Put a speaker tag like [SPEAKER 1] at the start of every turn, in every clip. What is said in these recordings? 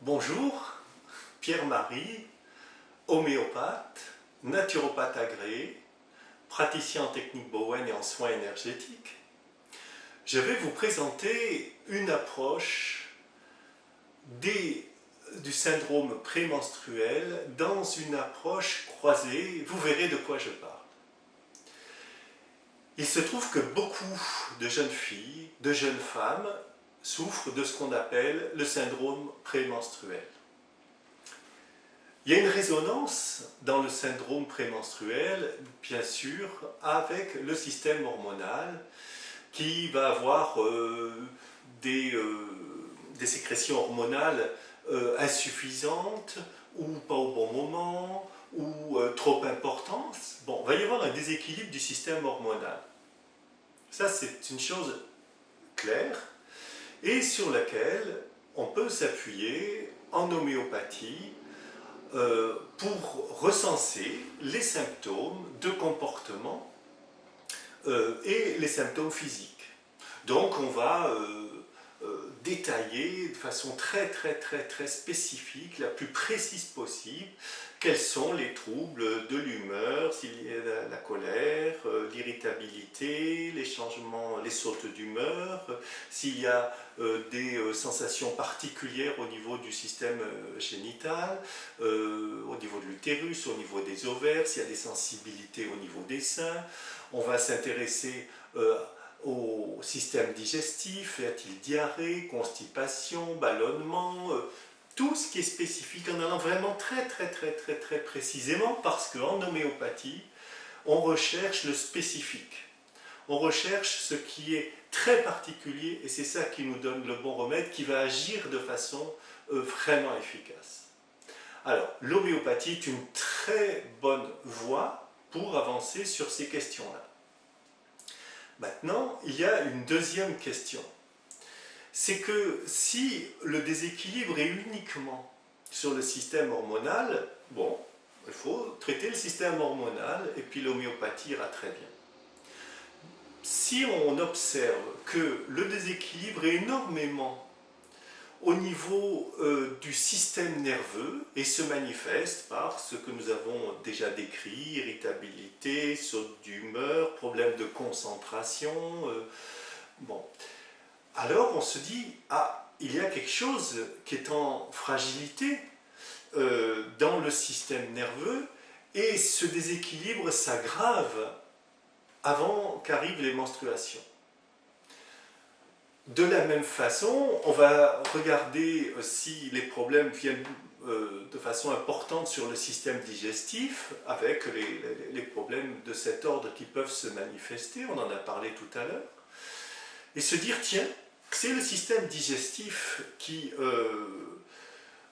[SPEAKER 1] Bonjour, Pierre-Marie, homéopathe, naturopathe agréé, praticien en technique Bowen et en soins énergétiques. Je vais vous présenter une approche du syndrome prémenstruel dans une approche croisée. Vous verrez de quoi je parle. Il se trouve que beaucoup de jeunes filles, de jeunes femmes souffrent de ce qu'on appelle le syndrome prémenstruel. Il y a une résonance dans le syndrome prémenstruel, bien sûr, avec le système hormonal qui va avoir des sécrétions hormonales insuffisantes ou pas au bon moment ou trop importantes. Bon, il va y avoir un déséquilibre du système hormonal. Ça, c'est une chose claire et sur laquelle on peut s'appuyer en homéopathie pour recenser les symptômes de comportement et les symptômes physiques. Donc on va détailler de façon très spécifique, la plus précise possible, quels sont les troubles de l'humeur, s'il y a la colère, l'irritabilité, les changements, les sautes d'humeur, s'il y a des sensations particulières au niveau du système génital, au niveau de l'utérus, au niveau des ovaires, s'il y a des sensibilités au niveau des seins. On va s'intéresser au système digestif, y a-t-il diarrhée, constipation, ballonnement, tout ce qui est spécifique en allant vraiment très précisément parce qu'en homéopathie, on recherche le spécifique. On recherche ce qui est très particulier et c'est ça qui nous donne le bon remède qui va agir de façon vraiment efficace. Alors, l'homéopathie est une très bonne voie pour avancer sur ces questions-là. Maintenant, il y a une deuxième question. C'est que si le déséquilibre est uniquement sur le système hormonal, bon, il faut traiter le système hormonal et puis l'homéopathie ira très bien. Si on observe que le déséquilibre est énormément au niveau du système nerveux et se manifeste par ce que nous avons déjà décrit, irritabilité, saute d'humeur, problème de concentration, bon. Alors on se dit, ah, il y a quelque chose qui est en fragilité dans le système nerveux et ce déséquilibre s'aggrave avant qu'arrivent les menstruations. De la même façon, on va regarder si les problèmes viennent de façon importante sur le système digestif, avec les problèmes de cet ordre qui peuvent se manifester, on en a parlé tout à l'heure, et se dire, tiens, c'est le système digestif qui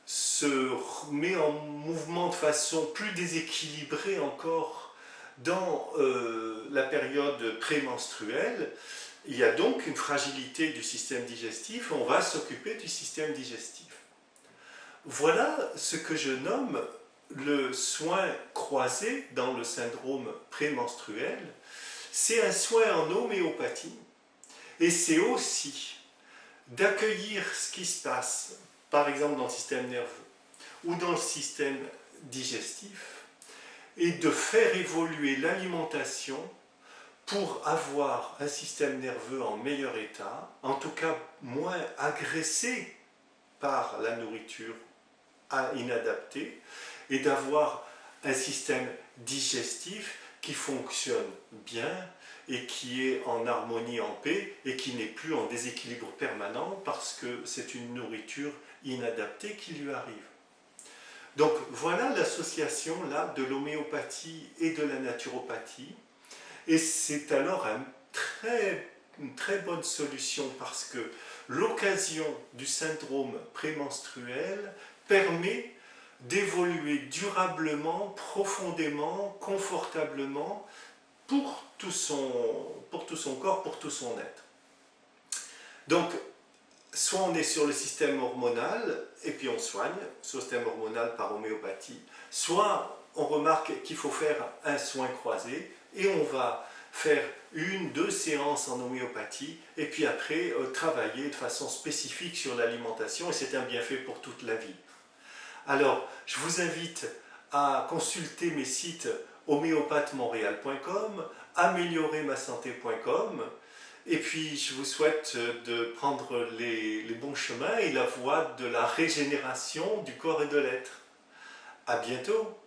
[SPEAKER 1] se met en mouvement de façon plus déséquilibrée encore dans la période prémenstruelle. Il y a donc une fragilité du système digestif, on va s'occuper du système digestif. Voilà ce que je nomme le soin croisé dans le syndrome prémenstruel. C'est un soin en homéopathie et c'est aussi d'accueillir ce qui se passe, par exemple dans le système nerveux ou dans le système digestif, et de faire évoluer l'alimentation pour avoir un système nerveux en meilleur état, en tout cas moins agressé par la nourriture inadaptée, et d'avoir un système digestif qui fonctionne bien et qui est en harmonie, en paix, et qui n'est plus en déséquilibre permanent parce que c'est une nourriture inadaptée qui lui arrive. Donc voilà l'association là de l'homéopathie et de la naturopathie, et c'est alors une très bonne solution parce que l'occasion du syndrome prémenstruel permet d'évoluer durablement, profondément, confortablement pour tout son corps, pour tout son être. Donc, soit on est sur le système hormonal et puis on soigne ce système hormonal par homéopathie, soit on remarque qu'il faut faire un soin croisé et on va faire 1, 2 séances en homéopathie et puis après travailler de façon spécifique sur l'alimentation et c'est un bienfait pour toute la vie. Alors, je vous invite à consulter mes sites homéopathemontréal.com, améliorer-ma-santé.com et puis je vous souhaite de prendre les bons chemins et la voie de la régénération du corps et de l'être. À bientôt!